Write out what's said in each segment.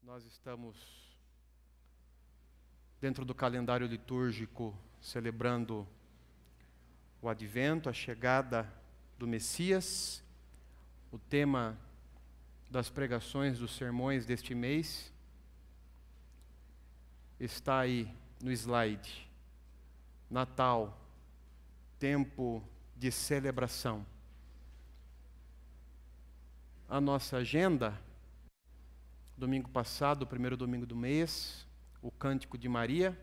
Nós estamos dentro do calendário litúrgico celebrando o advento, a chegada do Messias. O tema das pregações, dos sermões deste mês está aí no slide. Natal, tempo de celebração. A nossa agenda, domingo passado, o primeiro domingo do mês, o Cântico de Maria,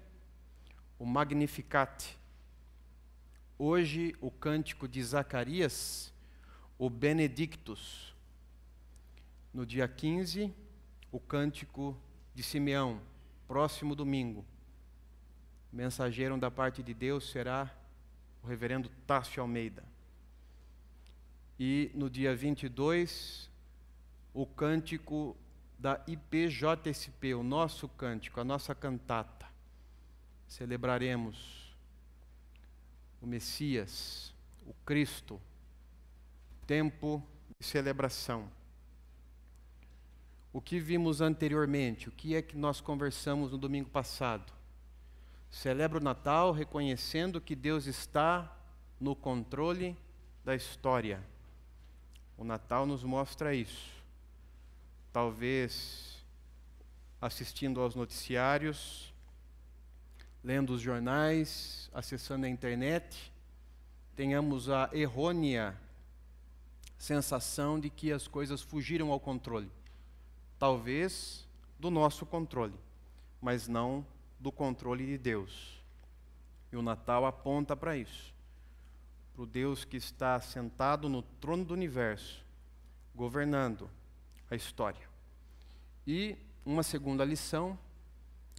o Magnificat. Hoje, o Cântico de Zacarias, o Benedictus. No dia 15, o Cântico de Simeão, próximo domingo. O mensageiro da parte de Deus será o reverendo Tássio Almeida. E no dia 22, o Cântico da IPJSP, o nosso cântico, a nossa cantata. Celebraremos o Messias, o Cristo, tempo de celebração. O que vimos anteriormente, o que é que nós conversamos no domingo passado? Celebra o Natal reconhecendo que Deus está no controle da história. O Natal nos mostra isso. Talvez assistindo aos noticiários, lendo os jornais, acessando a internet, tenhamos a errônea sensação de que as coisas fugiram ao controle. Talvez do nosso controle, mas não do controle de Deus. E o Natal aponta para isso. Para o Deus que está sentado no trono do universo, governando a história. E uma segunda lição,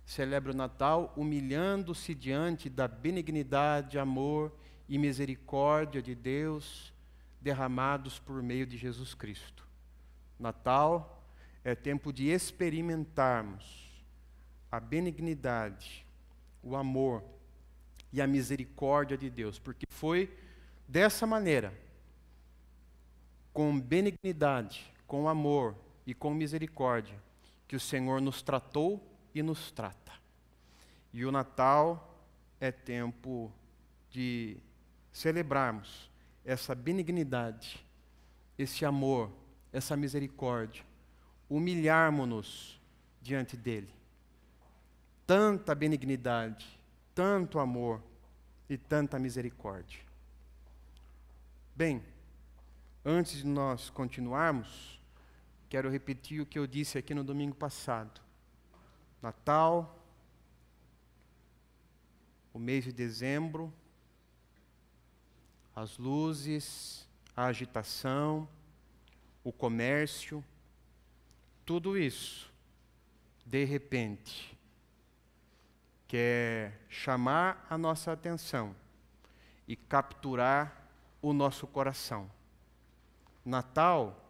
celebra o Natal humilhando-se diante da benignidade, amor e misericórdia de Deus derramados por meio de Jesus Cristo. Natal é tempo de experimentarmos a benignidade, o amor e a misericórdia de Deus, porque foi dessa maneira, com benignidade, com amor e com misericórdia, que o Senhor nos tratou e nos trata. E o Natal é tempo de celebrarmos essa benignidade, esse amor, essa misericórdia, humilharmos-nos diante dele. Tanta benignidade, tanto amor e tanta misericórdia. Bem, antes de nós continuarmos, quero repetir o que eu disse aqui no domingo passado. Natal, o mês de dezembro, as luzes, a agitação, o comércio, tudo isso, de repente, quer chamar a nossa atenção e capturar o nosso coração. Natal,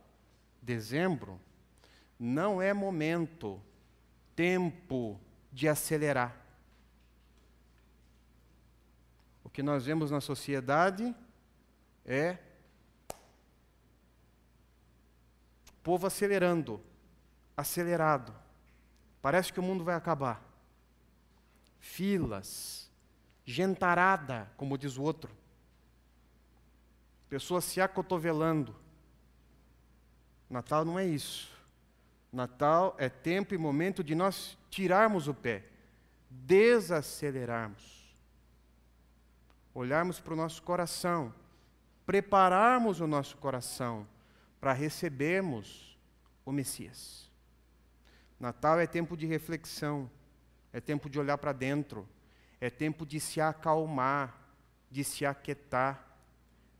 dezembro, não é momento, tempo de acelerar. O que nós vemos na sociedade é o povo acelerando, acelerado. Parece que o mundo vai acabar. Filas, gentarada, como diz o outro. Pessoas se acotovelando. Natal não é isso. Natal é tempo e momento de nós tirarmos o pé, desacelerarmos, olharmos para o nosso coração, prepararmos o nosso coração para recebermos o Messias. Natal é tempo de reflexão, é tempo de olhar para dentro, é tempo de se acalmar, de se aquietar.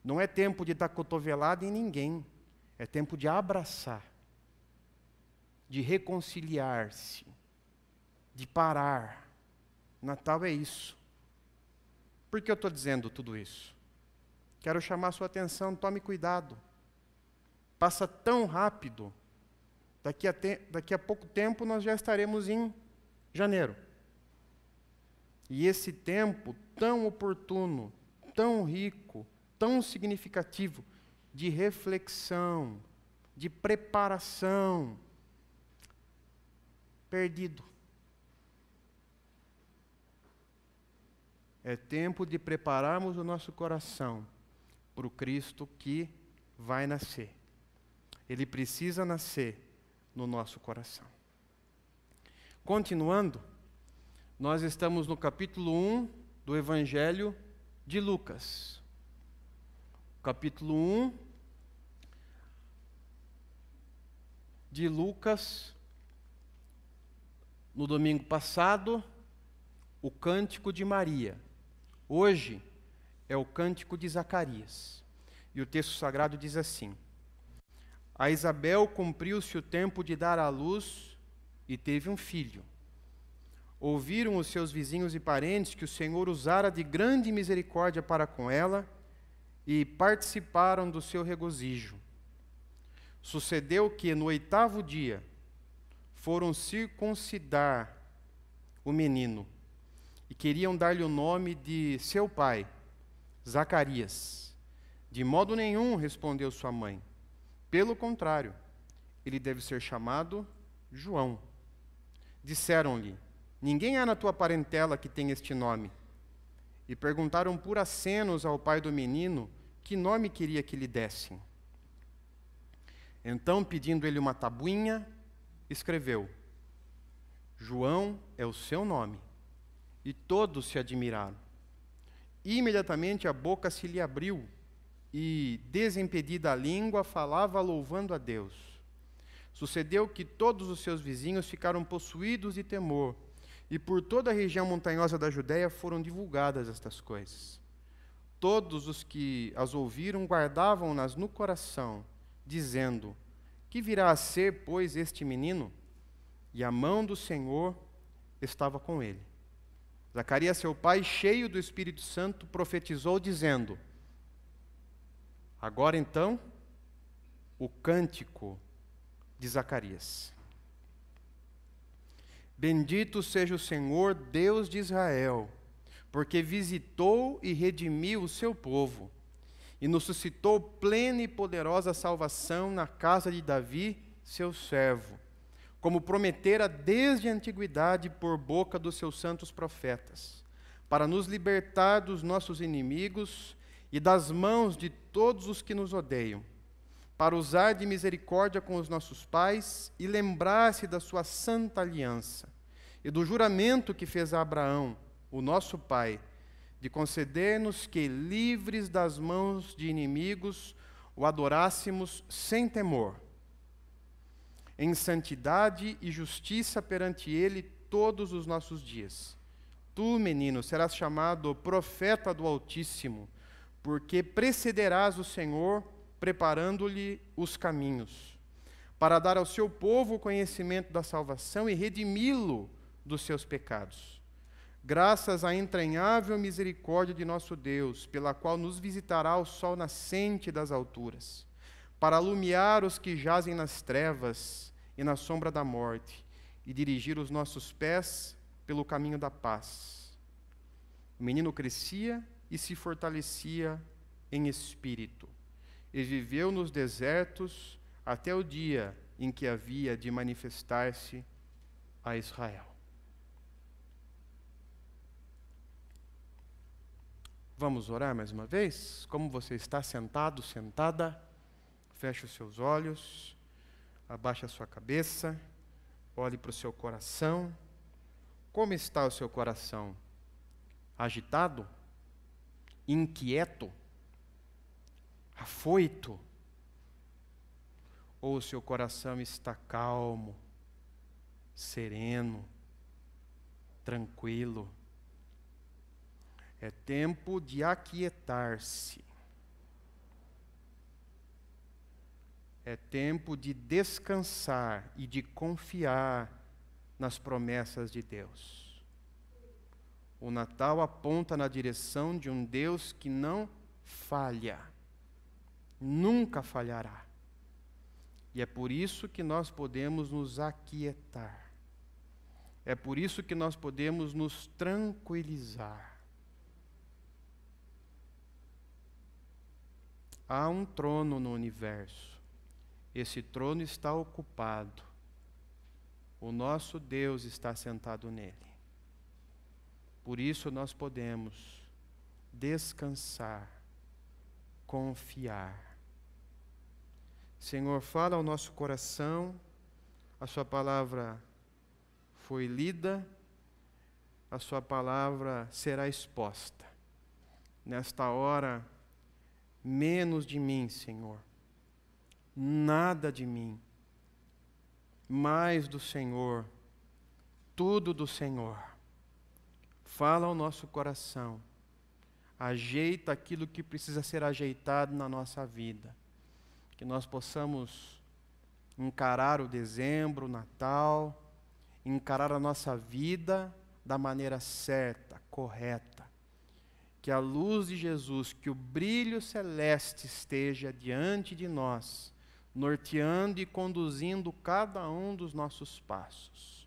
Não é tempo de dar cotovelada em ninguém. É tempo de abraçar, de reconciliar-se, de parar. Natal é isso. Por que eu estou dizendo tudo isso? Quero chamar a sua atenção, tome cuidado. Passa tão rápido. Daqui a pouco tempo nós já estaremos em janeiro. E esse tempo tão oportuno, tão rico, tão significativo, de reflexão, de preparação. perdido. É tempo de prepararmos o nosso coração para o Cristo que vai nascer. Ele precisa nascer no nosso coração. Continuando, nós estamos no capítulo 1 do Evangelho de Lucas. Capítulo 1 de Lucas, no domingo passado, o Cântico de Maria. Hoje é o Cântico de Zacarias. E o texto sagrado diz assim: A Isabel cumpriu-se o tempo de dar à luz e teve um filho. Ouviram os seus vizinhos e parentes que o Senhor usara de grande misericórdia para com ela e participaram do seu regozijo. Sucedeu que, no 8º dia, foram circuncidar o menino e queriam dar-lhe o nome de seu pai, Zacarias. De modo nenhum, respondeu sua mãe. Pelo contrário, ele deve ser chamado João. Disseram-lhe: Ninguém há na tua parentela que tenha este nome. E perguntaram por acenos ao pai do menino que nome queria que lhe dessem. Então, pedindo ele uma tabuinha, escreveu: João é o seu nome. E todos se admiraram. Imediatamente a boca se lhe abriu e, desimpedida a língua, falava louvando a Deus. Sucedeu que todos os seus vizinhos ficaram possuídos de temor, e por toda a região montanhosa da Judéia foram divulgadas estas coisas. Todos os que as ouviram guardavam-nas no coração, dizendo: Que virá a ser, pois, este menino? E a mão do Senhor estava com ele. Zacarias, seu pai, cheio do Espírito Santo, profetizou, dizendo: Agora então, o cântico de Zacarias. Bendito seja o Senhor, Deus de Israel, porque visitou e redimiu o seu povo, e nos suscitou plena e poderosa salvação na casa de Davi, seu servo, como prometera desde a antiguidade por boca dos seus santos profetas, para nos libertar dos nossos inimigos e das mãos de todos os que nos odeiam, para usar de misericórdia com os nossos pais e lembrar-se da sua santa aliança e do juramento que fez a Abraão, o nosso pai, de conceder-nos que, livres das mãos de inimigos, o adorássemos sem temor, em santidade e justiça perante ele todos os nossos dias. Tu, menino, serás chamado profeta do Altíssimo, porque precederás o Senhor, preparando-lhe os caminhos, para dar ao seu povo o conhecimento da salvação e redimi-lo dos seus pecados. Graças à entranhável misericórdia de nosso Deus, pela qual nos visitará o sol nascente das alturas, para alumiar os que jazem nas trevas e na sombra da morte, e dirigir os nossos pés pelo caminho da paz. O menino crescia e se fortalecia em espírito, e viveu nos desertos até o dia em que havia de manifestar-se a Israel. Vamos orar mais uma vez? Como você está sentado, sentada, feche os seus olhos, abaixe a sua cabeça, olhe para o seu coração. Como está o seu coração? Agitado? Inquieto? Afoito? Ou o seu coração está calmo, sereno, tranquilo? É tempo de aquietar-se. É tempo de descansar e de confiar nas promessas de Deus. O Natal aponta na direção de um Deus que não falha, nunca falhará. E é por isso que nós podemos nos aquietar. É por isso que nós podemos nos tranquilizar. Há um trono no universo. Esse trono está ocupado. o nosso Deus está sentado nele. Por isso nós podemos descansar, confiar. Senhor, fala ao nosso coração, a sua palavra foi lida, a sua palavra será exposta. Nesta hora, menos de mim, Senhor, nada de mim, mais do Senhor, tudo do Senhor. Fala ao nosso coração, ajeita aquilo que precisa ser ajeitado na nossa vida, que nós possamos encarar o dezembro, o Natal, encarar a nossa vida da maneira certa, correta. Que a luz de Jesus, que o brilho celeste esteja diante de nós, norteando e conduzindo cada um dos nossos passos.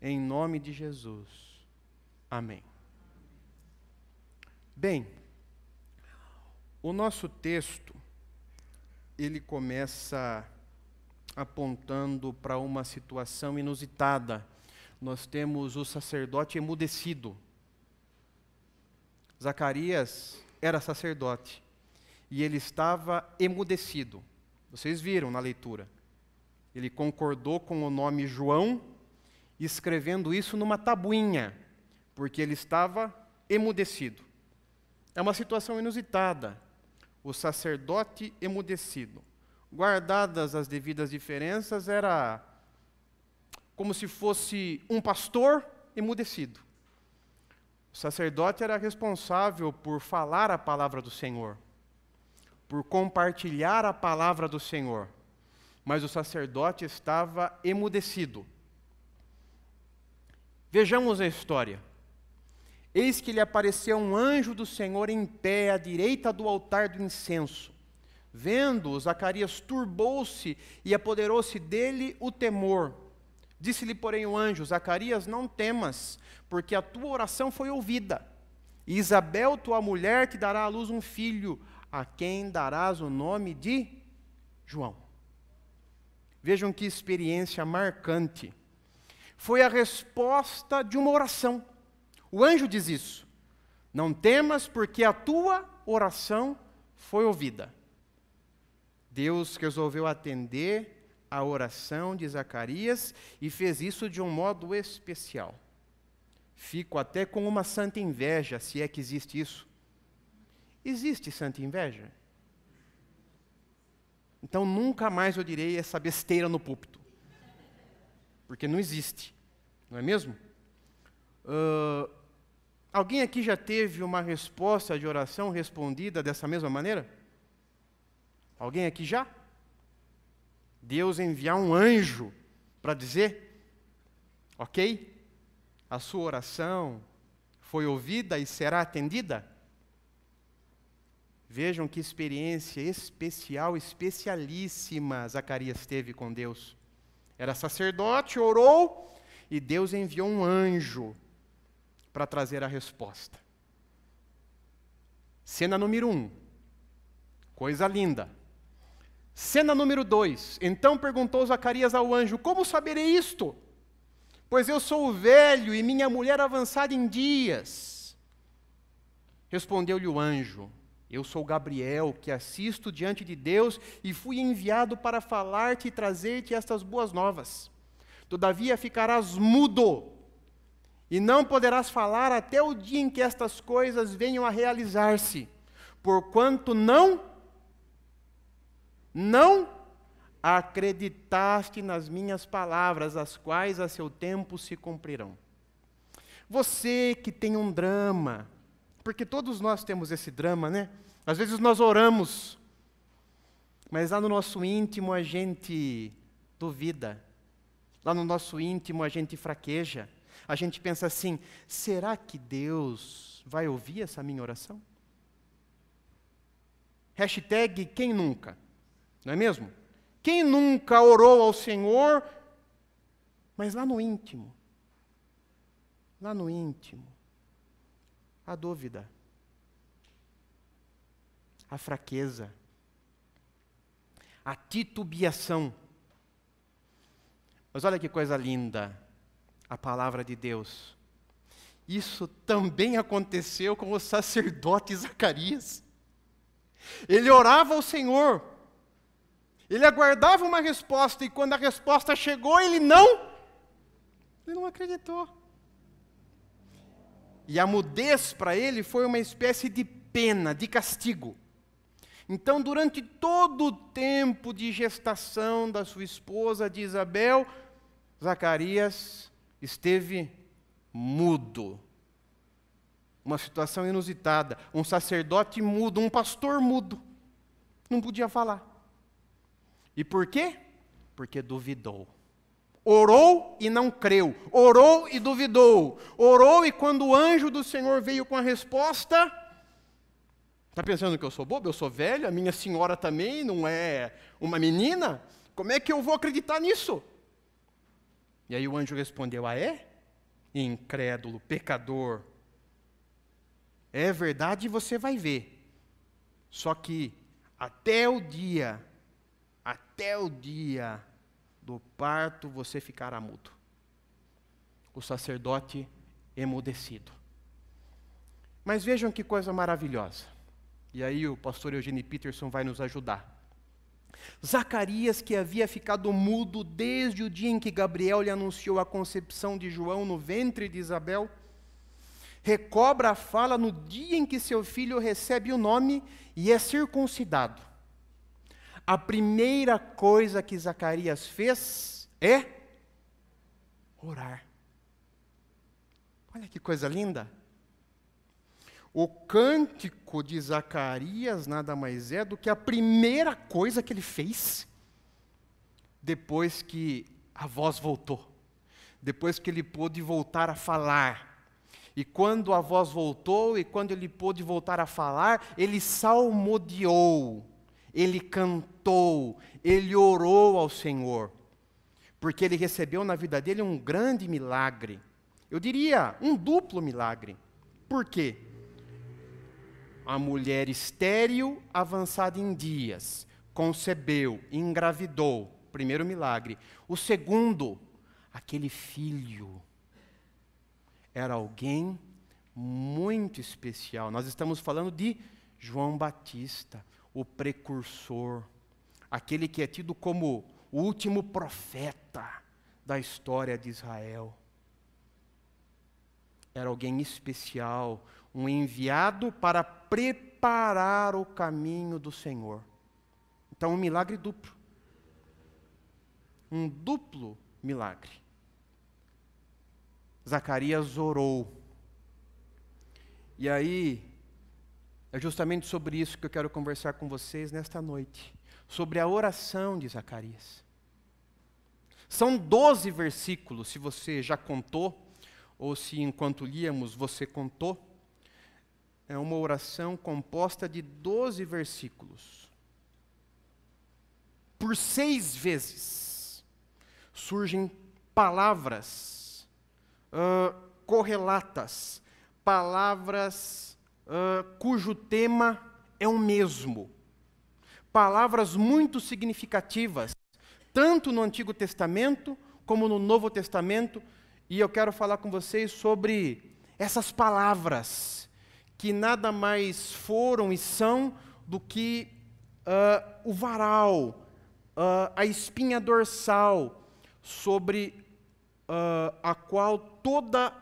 Em nome de Jesus. Amém. Bem, o nosso texto, ele começa apontando para uma situação inusitada. Nós temos o sacerdote emudecido. Zacarias era sacerdote e ele estava emudecido. Vocês viram na leitura. Ele concordou com o nome João, escrevendo isso numa tabuinha, porque ele estava emudecido. É uma situação inusitada. O sacerdote emudecido. Guardadas as devidas diferenças, era como se fosse um pastor emudecido. O sacerdote era responsável por falar a palavra do Senhor, por compartilhar a palavra do Senhor. Mas o sacerdote estava emudecido. Vejamos a história. Eis que lhe apareceu um anjo do Senhor em pé à direita do altar do incenso. Vendo-o, Zacarias turbou-se e apoderou-se dele o temor. Disse-lhe, porém, o anjo: Zacarias, não temas, porque a tua oração foi ouvida. E Isabel, tua mulher, te dará à luz um filho, a quem darás o nome de João. Vejam que experiência marcante. Foi a resposta de uma oração. O anjo diz isso. Não temas, porque a tua oração foi ouvida. Deus resolveu atender a oração de Zacarias e fez isso de um modo especial. Fico até com uma santa inveja, se é que existe isso. Existe santa inveja? Então nunca mais eu direi essa besteira no púlpito. Porque não existe, não é mesmo? Alguém aqui já teve uma resposta de oração respondida dessa mesma maneira? Alguém aqui já? Deus enviar um anjo para dizer, ok, a sua oração foi ouvida e será atendida? Vejam que experiência especial, especialíssima Zacarias teve com Deus. Era sacerdote, orou, e Deus enviou um anjo para trazer a resposta. Cena número 1, coisa linda. Cena número 2, então perguntou Zacarias ao anjo: como saberei isto? Pois eu sou velho e minha mulher avançada em dias. Respondeu-lhe o anjo: eu sou Gabriel, que assisto diante de Deus e fui enviado para falar-te e trazer-te estas boas novas. Todavia ficarás mudo e não poderás falar até o dia em que estas coisas venham a realizar-se, porquanto não acreditaste nas minhas palavras, as quais a seu tempo se cumprirão. Você que tem um drama, porque todos nós temos esse drama, né? Às vezes nós oramos, mas lá no nosso íntimo a gente duvida. Lá no nosso íntimo a gente fraqueja. A gente pensa assim: será que Deus vai ouvir essa minha oração? Hashtag quem nunca, não é mesmo? Quem nunca orou ao Senhor, mas lá no íntimo, a dúvida, a fraqueza, a titubeação. Mas olha que coisa linda, a palavra de Deus. Isso também aconteceu com o sacerdote Zacarias. Ele orava ao Senhor, ele aguardava uma resposta, e quando a resposta chegou, ele não acreditou. E a mudez para ele foi uma espécie de pena, de castigo. Então, durante todo o tempo de gestação da sua esposa, de Isabel, Zacarias esteve mudo. Uma situação inusitada. Um sacerdote mudo, um pastor mudo. Não podia falar. E por quê? Porque duvidou. Orou e não creu. Orou e duvidou. Orou e quando o anjo do Senhor veio com a resposta... Está pensando que eu sou bobo? Eu sou velho, a minha senhora também não é uma menina? Como é que eu vou acreditar nisso? E aí o anjo respondeu, é? Incrédulo, pecador. É verdade, você vai ver. Só que até o dia do parto você ficará mudo. O sacerdote emudecido. Mas vejam que coisa maravilhosa. E aí o pastor Eugene Peterson vai nos ajudar. Zacarias, que havia ficado mudo desde o dia em que Gabriel lhe anunciou a concepção de João no ventre de Isabel, recobra a fala no dia em que seu filho recebe o nome e é circuncidado. A primeira coisa que Zacarias fez é orar. Olha que coisa linda. O cântico de Zacarias nada mais é do que a primeira coisa que ele fez depois que a voz voltou, depois que ele pôde voltar a falar. E quando a voz voltou e quando ele pôde voltar a falar, ele salmodiou, ele cantou, ele orou ao Senhor, porque ele recebeu na vida dele um grande milagre. Eu diria, um duplo milagre. Por quê? A mulher estéril, avançada em dias, concebeu, engravidou. Primeiro milagre. O segundo, aquele filho era alguém muito especial. Nós estamos falando de João Batista, o precursor, aquele que é tido como o último profeta da história de Israel. Era alguém especial, um enviado para preparar o caminho do Senhor. Então, um milagre duplo. Um duplo milagre. Zacarias orou. E aí, é justamente sobre isso que eu quero conversar com vocês nesta noite. Sobre a oração de Zacarias. São 12 versículos, se você já contou, ou se enquanto líamos você contou. É uma oração composta de 12 versículos. Por 6 vezes surgem palavras correlatas, palavras cujo tema é o mesmo. Palavras muito significativas, tanto no Antigo Testamento como no Novo Testamento, e eu quero falar com vocês sobre essas palavras, que nada mais foram e são do que o varal, a espinha dorsal, sobre a qual toda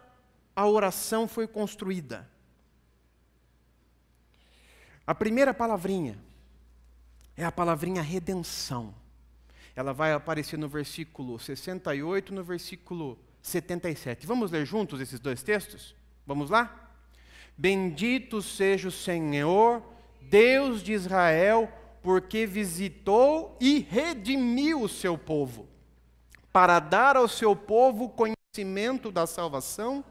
a oração foi construída. A primeira palavrinha é a palavrinha redenção. Ela vai aparecer no versículo 68 e no versículo 77. Vamos ler juntos esses dois textos? Vamos lá? Bendito seja o Senhor, Deus de Israel, porque visitou e redimiu o seu povo, para dar ao seu povo conhecimento da salvação,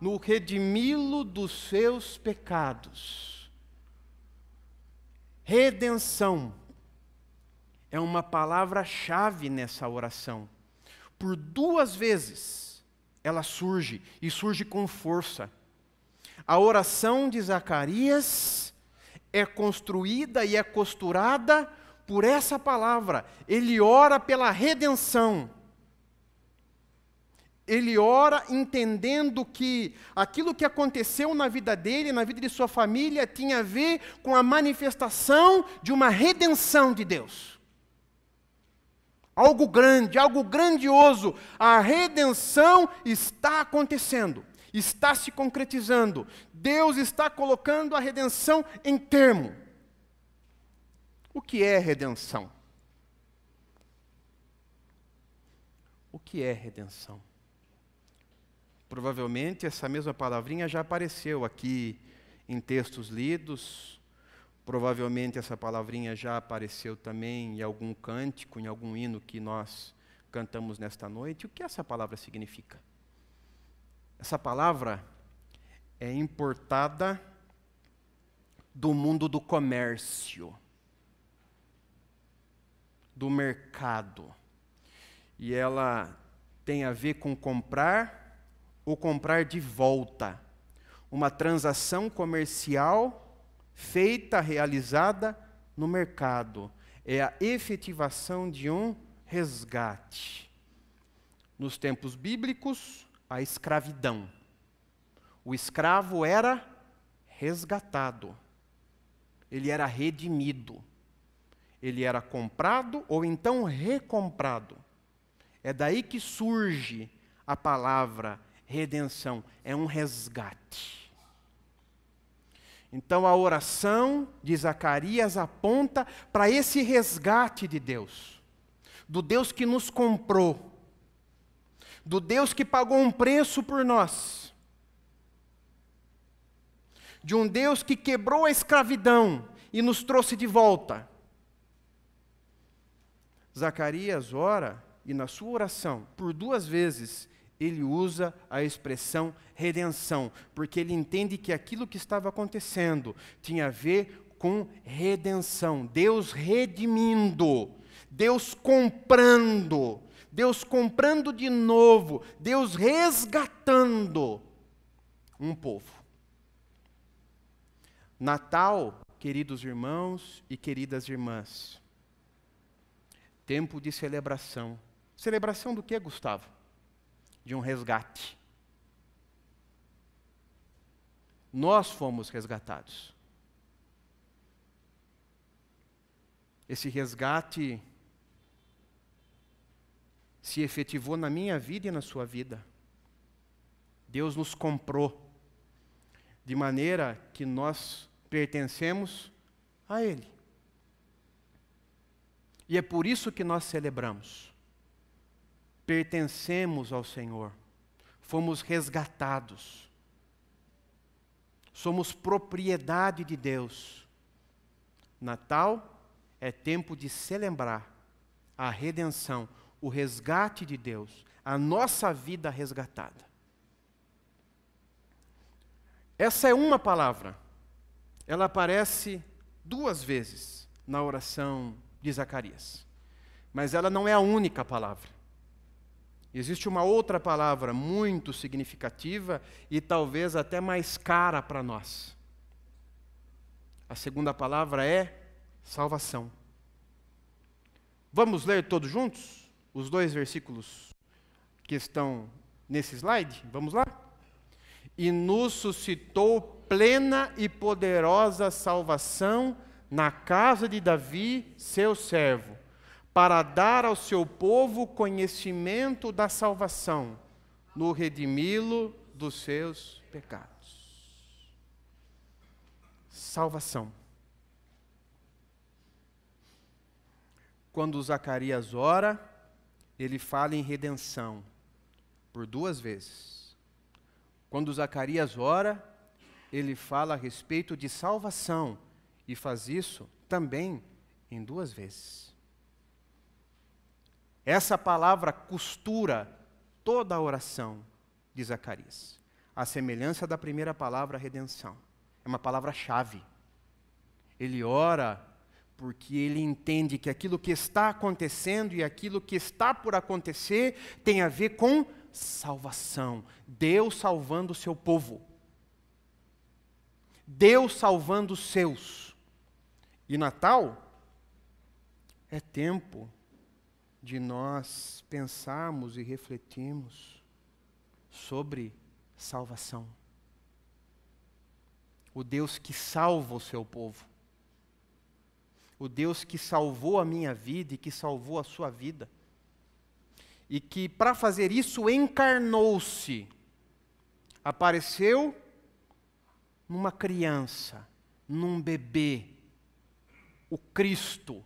no redimi-lo dos seus pecados. Redenção é uma palavra-chave nessa oração. Por 2 vezes ela surge, e surge com força. A oração de Zacarias é construída e é costurada por essa palavra. Ele ora pela redenção. ele ora entendendo que aquilo que aconteceu na vida dele, na vida de sua família, tinha a ver com a manifestação de uma redenção de Deus. Algo grande, algo grandioso. A redenção está acontecendo, está se concretizando. Deus está colocando a redenção em termo. O que é redenção? O que é redenção? Provavelmente essa mesma palavrinha já apareceu aqui em textos lidos. Provavelmente essa palavrinha já apareceu também em algum cântico, em algum hino que nós cantamos nesta noite. O que essa palavra significa? Essa palavra é importada do mundo do comércio, do mercado. E ela tem a ver com comprar ou comprar de volta. Uma transação comercial feita, realizada no mercado. É a efetivação de um resgate. Nos tempos bíblicos, a escravidão. O escravo era resgatado. Ele era redimido. Ele era comprado ou então recomprado. É daí que surge a palavra redenção. É um resgate. Então a oração de Zacarias aponta para esse resgate de Deus. Do Deus que nos comprou. Do Deus que pagou um preço por nós. De um Deus que quebrou a escravidão e nos trouxe de volta. Zacarias ora, e na sua oração, por 2 vezes, ele usa a expressão redenção, porque ele entende que aquilo que estava acontecendo tinha a ver com redenção. Deus redimindo, Deus comprando de novo, Deus resgatando um povo. Natal, queridos irmãos e queridas irmãs, tempo de celebração. Celebração do que, Gustavo? De um resgate. Nós fomos resgatados. Esse resgate se efetivou na minha vida e na sua vida. Deus nos comprou, de maneira que nós pertencemos a Ele. E é por isso que nós celebramos. Pertencemos ao Senhor. Fomos resgatados. Somos propriedade de Deus. Natal é tempo de celebrar a redenção, o resgate de Deus, a nossa vida resgatada. Essa é uma palavra. Ela aparece 2 vezes na oração de Zacarias. Mas ela não é a única palavra. Existe uma outra palavra muito significativa e talvez até mais cara para nós. A segunda palavra é salvação. Vamos ler todos juntos os 2 versículos que estão nesse slide? Vamos lá? E nos suscitou plena e poderosa salvação na casa de Davi, seu servo, para dar ao seu povo conhecimento da salvação, no redimi-lo dos seus pecados. Salvação. Quando Zacarias ora, ele fala em redenção, por 2 vezes. Quando Zacarias ora, ele fala a respeito de salvação, e faz isso também em 2 vezes. Essa palavra costura toda a oração de Zacarias. A semelhança da primeira palavra, redenção. É uma palavra-chave. Ele ora porque ele entende que aquilo que está acontecendo e aquilo que está por acontecer tem a ver com salvação. Deus salvando o seu povo. Deus salvando os seus. E Natal é tempo de nós pensarmos e refletirmos sobre salvação. O Deus que salva o seu povo. O Deus que salvou a minha vida e que salvou a sua vida. E que, para fazer isso, encarnou-se. Apareceu numa criança, num bebê. O Cristo,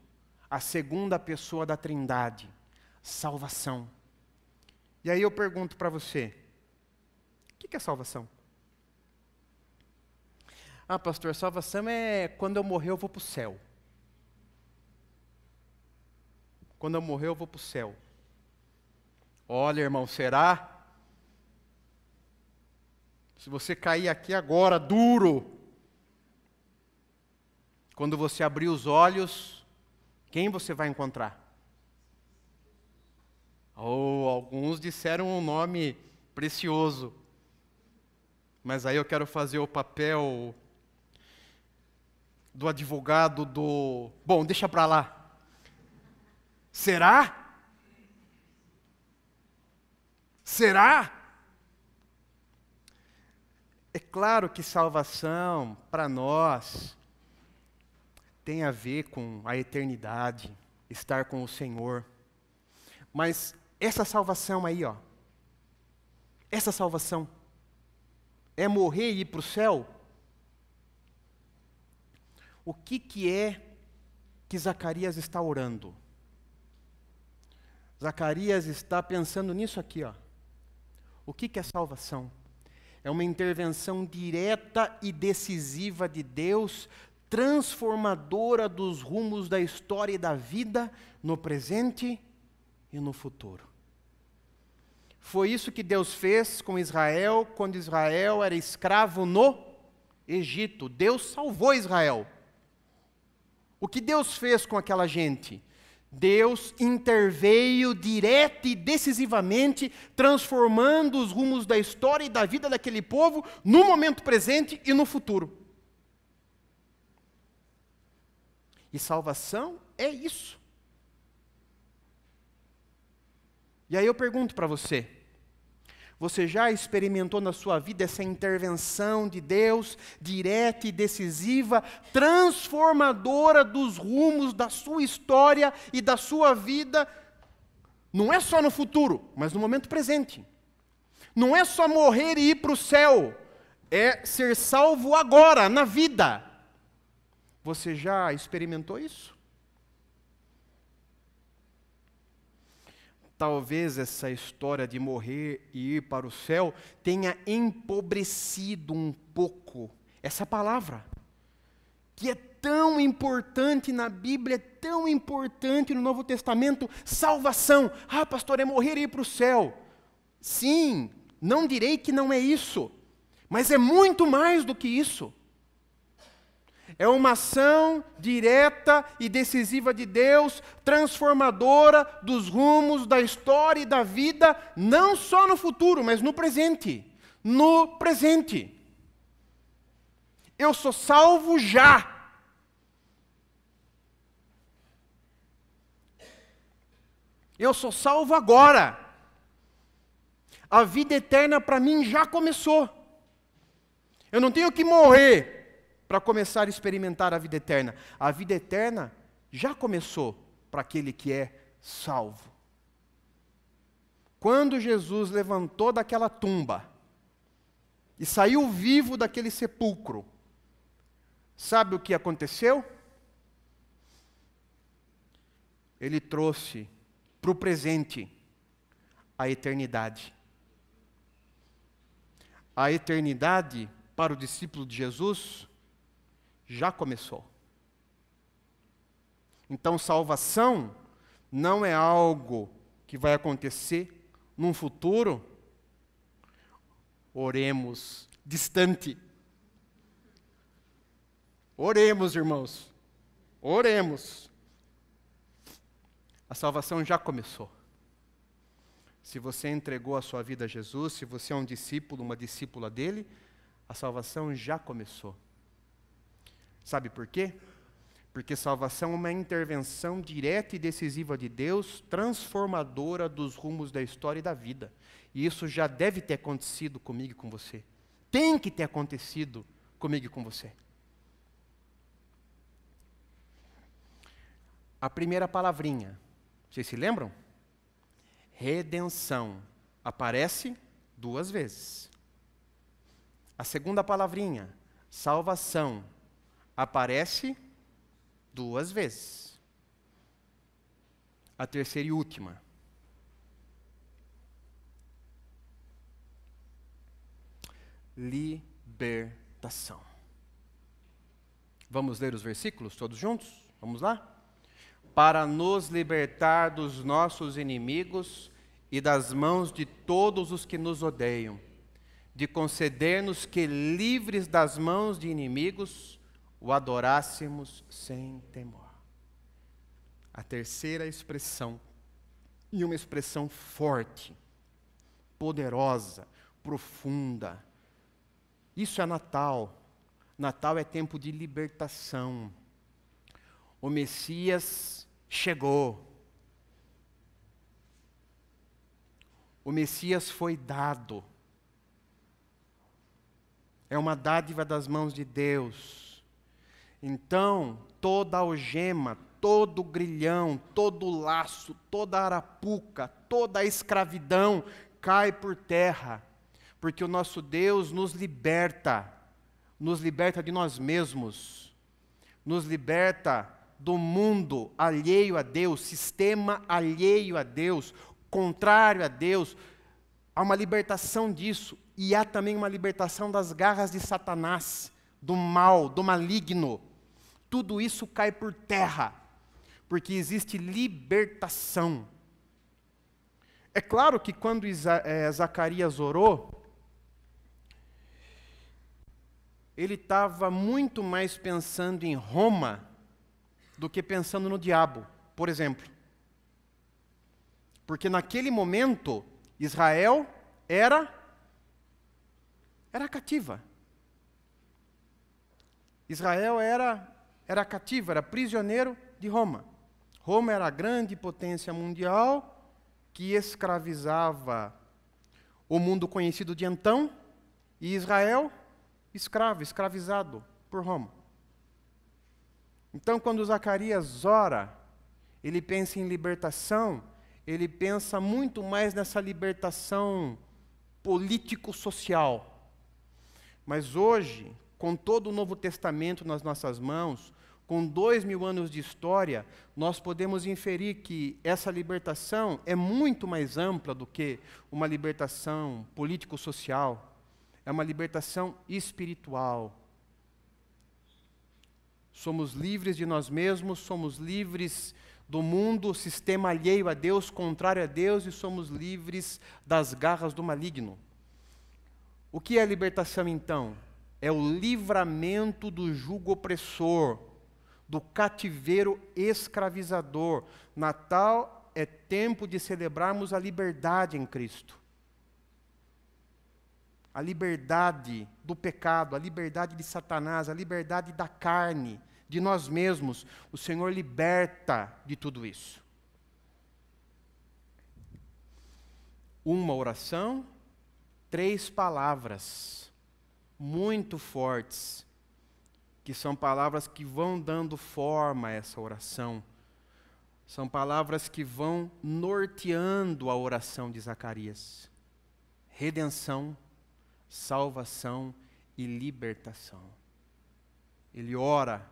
a segunda pessoa da Trindade. Salvação. E aí eu pergunto para você, o que é salvação? Ah, pastor, salvação é quando eu morrer eu vou para o céu. Quando eu morrer eu vou para o céu. Olha, irmão, será? Se você cair aqui agora, duro, quando você abrir os olhos, quem você vai encontrar? Oh, alguns disseram um nome precioso. Mas aí eu quero fazer o papel do advogado do... Bom, deixa para lá. Será? Será? É claro que salvação, para nós, tem a ver com a eternidade, estar com o Senhor. Mas essa salvação aí, ó, essa salvação é morrer e ir para o céu? O que é que Zacarias está orando? Zacarias está pensando nisso aqui, ó. O que é salvação? É uma intervenção direta e decisiva de Deus, transformadora dos rumos da história e da vida, no presente e no futuro. Foi isso que Deus fez com Israel, quando Israel era escravo no Egito. Deus salvou Israel. O que Deus fez com aquela gente? Deus interveio direta e decisivamente, transformando os rumos da história e da vida daquele povo no momento presente e no futuro. E salvação é isso. E aí eu pergunto para você, você já experimentou na sua vida essa intervenção de Deus, direta e decisiva, transformadora dos rumos da sua história e da sua vida, não é só no futuro, mas no momento presente. Não é só morrer e ir para o céu, é ser salvo agora, na vida. Você já experimentou isso? Talvez essa história de morrer e ir para o céu tenha empobrecido um pouco essa palavra, que é tão importante na Bíblia, é tão importante no Novo Testamento, salvação. Ah, pastor, é morrer e ir para o céu. Sim, não direi que não é isso, mas é muito mais do que isso. É uma ação direta e decisiva de Deus, transformadora dos rumos da história e da vida, não só no futuro, mas no presente. No presente. Eu sou salvo já. Eu sou salvo agora. A vida eterna para mim já começou. Eu não tenho que morrer para começar a experimentar a vida eterna. A vida eterna já começou para aquele que é salvo. Quando Jesus levantou daquela tumba e saiu vivo daquele sepulcro, sabe o que aconteceu? Ele trouxe para o presente a eternidade. A eternidade para o discípulo de Jesus já começou. Então, salvação não é algo que vai acontecer num futuro, oremos, distante. Oremos, irmãos. Oremos. A salvação já começou. Se você entregou a sua vida a Jesus, se você é um discípulo, uma discípula dele, a salvação já começou. Sabe por quê? Porque salvação é uma intervenção direta e decisiva de Deus, transformadora dos rumos da história e da vida. E isso já deve ter acontecido comigo e com você. Tem que ter acontecido comigo e com você. A primeira palavrinha, vocês se lembram? Redenção. Aparece 2 vezes. A segunda palavrinha, salvação, aparece 2 vezes. A terceira e última. Libertação. Vamos ler os versículos todos juntos? Vamos lá? Para nos libertar dos nossos inimigos e das mãos de todos os que nos odeiam, de conceder-nos que, livres das mãos de inimigos, o adorássemos sem temor. A terceira expressão, e uma expressão forte, poderosa, profunda. Isso é Natal. Natal é tempo de libertação. O Messias chegou. O Messias foi dado. É uma dádiva das mãos de Deus. Então, toda algema, todo grilhão, todo laço, toda arapuca, toda a escravidão cai por terra, porque o nosso Deus nos liberta de nós mesmos, nos liberta do mundo alheio a Deus, sistema alheio a Deus, contrário a Deus. Há uma libertação disso, e há também uma libertação das garras de Satanás, do mal, do maligno. Tudo isso cai por terra, porque existe libertação. É claro que quando Zacarias orou, ele estava muito mais pensando em Roma do que pensando no diabo, por exemplo. Porque naquele momento, Israel era cativa. Israel era cativo, era prisioneiro de Roma. Roma era a grande potência mundial que escravizava o mundo conhecido de então, e Israel escravizado por Roma. Então, quando Zacarias ora, ele pensa em libertação, ele pensa muito mais nessa libertação político-social. Mas hoje, com todo o Novo Testamento nas nossas mãos, com 2000 anos de história, nós podemos inferir que essa libertação é muito mais ampla do que uma libertação político-social. É uma libertação espiritual. Somos livres de nós mesmos, somos livres do mundo, sistema alheio a Deus, contrário a Deus, e somos livres das garras do maligno. O que é a libertação, então? É o livramento do jugo opressor, do cativeiro escravizador. Natal é tempo de celebrarmos a liberdade em Cristo. A liberdade do pecado, a liberdade de Satanás, a liberdade da carne, de nós mesmos. O Senhor liberta de tudo isso. Uma oração, 3 palavras muito fortes, que são palavras que vão dando forma a essa oração. São palavras que vão norteando a oração de Zacarias. Redenção, salvação e libertação. Ele ora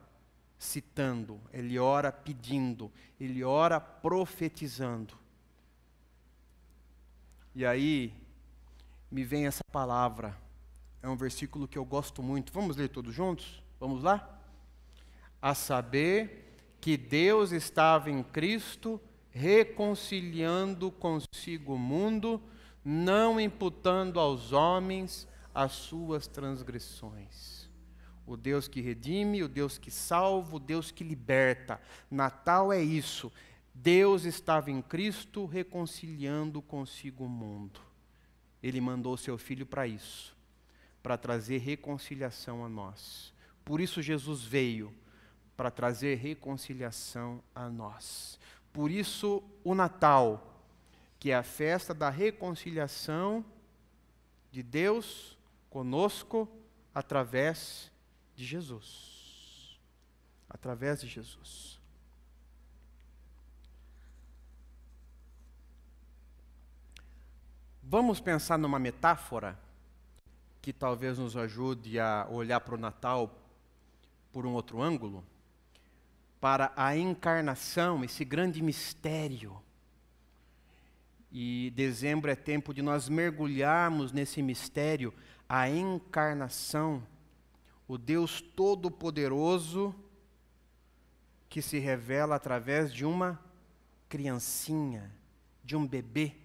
citando, ele ora pedindo, ele ora profetizando. E aí me vem essa palavra, é um versículo que eu gosto muito. Vamos ler todos juntos? Vamos lá? A saber que Deus estava em Cristo, reconciliando consigo o mundo, não imputando aos homens as suas transgressões. O Deus que redime, o Deus que salva, o Deus que liberta. Natal é isso. Deus estava em Cristo reconciliando consigo o mundo. Ele mandou seu Filho para isso, para trazer reconciliação a nós. Por isso Jesus veio, para trazer reconciliação a nós. Por isso o Natal, que é a festa da reconciliação de Deus conosco através de Jesus. Através de Jesus. Vamos pensar numa metáfora que talvez nos ajude a olhar para o Natal por um outro ângulo, para a encarnação, esse grande mistério. E dezembro é tempo de nós mergulharmos nesse mistério, a encarnação, o Deus Todo-Poderoso que se revela através de uma criancinha, de um bebê.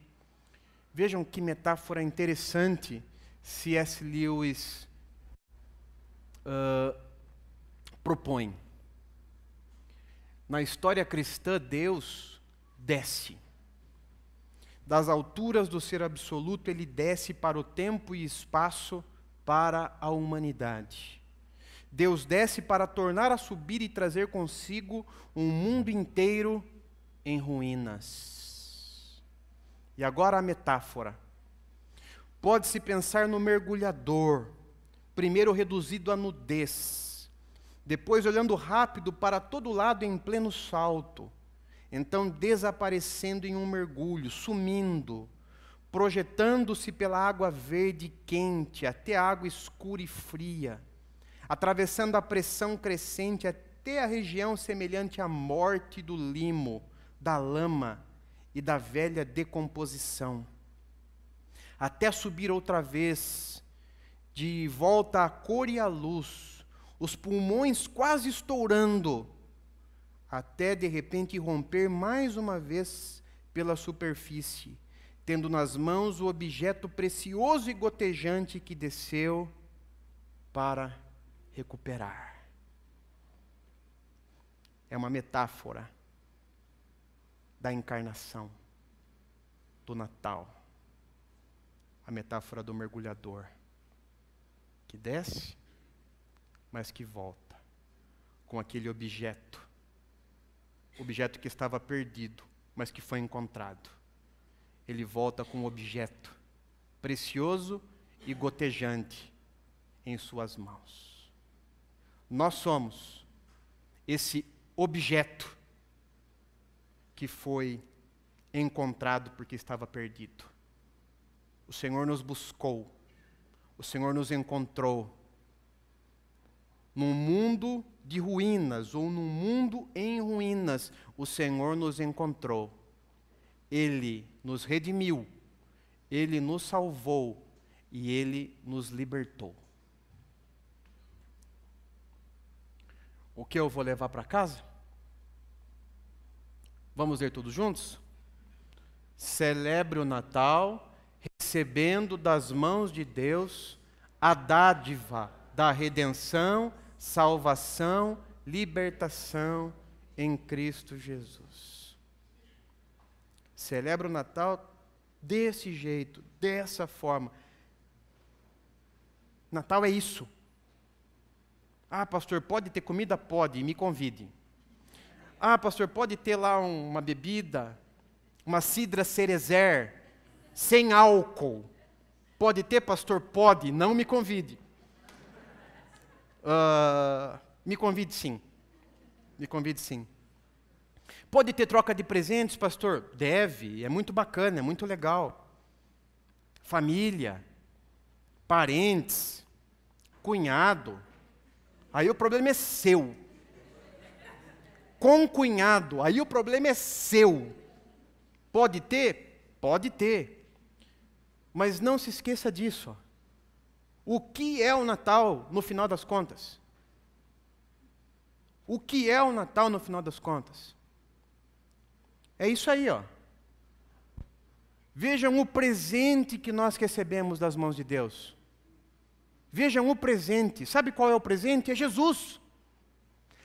Vejam que metáfora interessante C.S. Lewis propõe. Na história cristã, Deus desce. Das alturas do ser absoluto, Ele desce para o tempo e espaço para a humanidade. Deus desce para tornar a subir e trazer consigo um mundo inteiro em ruínas. E agora a metáfora. Pode-se pensar no mergulhador, primeiro reduzido à nudez, depois olhando rápido para todo lado em pleno salto, então desaparecendo em um mergulho, sumindo, projetando-se pela água verde quente até a água escura e fria, atravessando a pressão crescente até a região semelhante à morte do limo, da lama e da velha decomposição, até subir outra vez, de volta à cor e à luz, os pulmões quase estourando, até de repente romper mais uma vez pela superfície, tendo nas mãos o objeto precioso e gotejante que desceu para recuperar. É uma metáfora da encarnação, do Natal. A metáfora do mergulhador, que desce, mas que volta, com aquele objeto que estava perdido, mas que foi encontrado. Ele volta com um objeto precioso e gotejante em suas mãos. Nós somos esse objeto que foi encontrado porque estava perdido. O Senhor nos buscou, o Senhor nos encontrou. Num mundo de ruínas, ou num mundo em ruínas, o Senhor nos encontrou. Ele nos redimiu, Ele nos salvou e Ele nos libertou. O que eu vou levar para casa? Vamos ler todos juntos? Celebre o Natal, recebendo das mãos de Deus a dádiva da redenção, salvação, libertação em Cristo Jesus. Celebra o Natal desse jeito, dessa forma. Natal é isso. Ah, pastor, pode ter comida? Pode, me convide. Ah, pastor, pode ter lá uma bebida, uma cidra cerezer, sem álcool. Pode ter, pastor? Pode, não me convide. Me convide sim. Me convide sim. Pode ter troca de presentes, pastor? Deve, é muito bacana, é muito legal. Família, parentes, cunhado. Aí o problema é seu. Concunhado, aí o problema é seu. Pode ter? Pode ter. Mas não se esqueça disso. Ó. O que é o Natal no final das contas? O que é o Natal no final das contas? É isso aí, ó. Vejam o presente que nós recebemos das mãos de Deus. Vejam o presente. Sabe qual é o presente? É Jesus.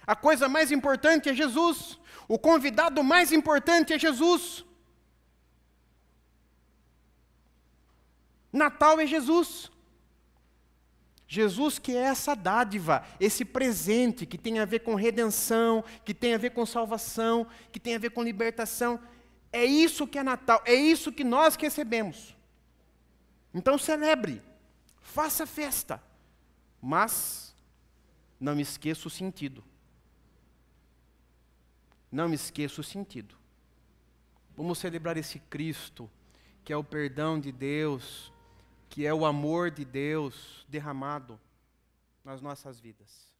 A coisa mais importante é Jesus. O convidado mais importante é Jesus. Natal é Jesus. Jesus que é essa dádiva, esse presente que tem a ver com redenção, que tem a ver com salvação, que tem a ver com libertação. É isso que é Natal, é isso que nós recebemos. Então celebre, faça festa, mas não esqueça o sentido. Não esqueça o sentido. Vamos celebrar esse Cristo, que é o perdão de Deus, que é o amor de Deus derramado nas nossas vidas.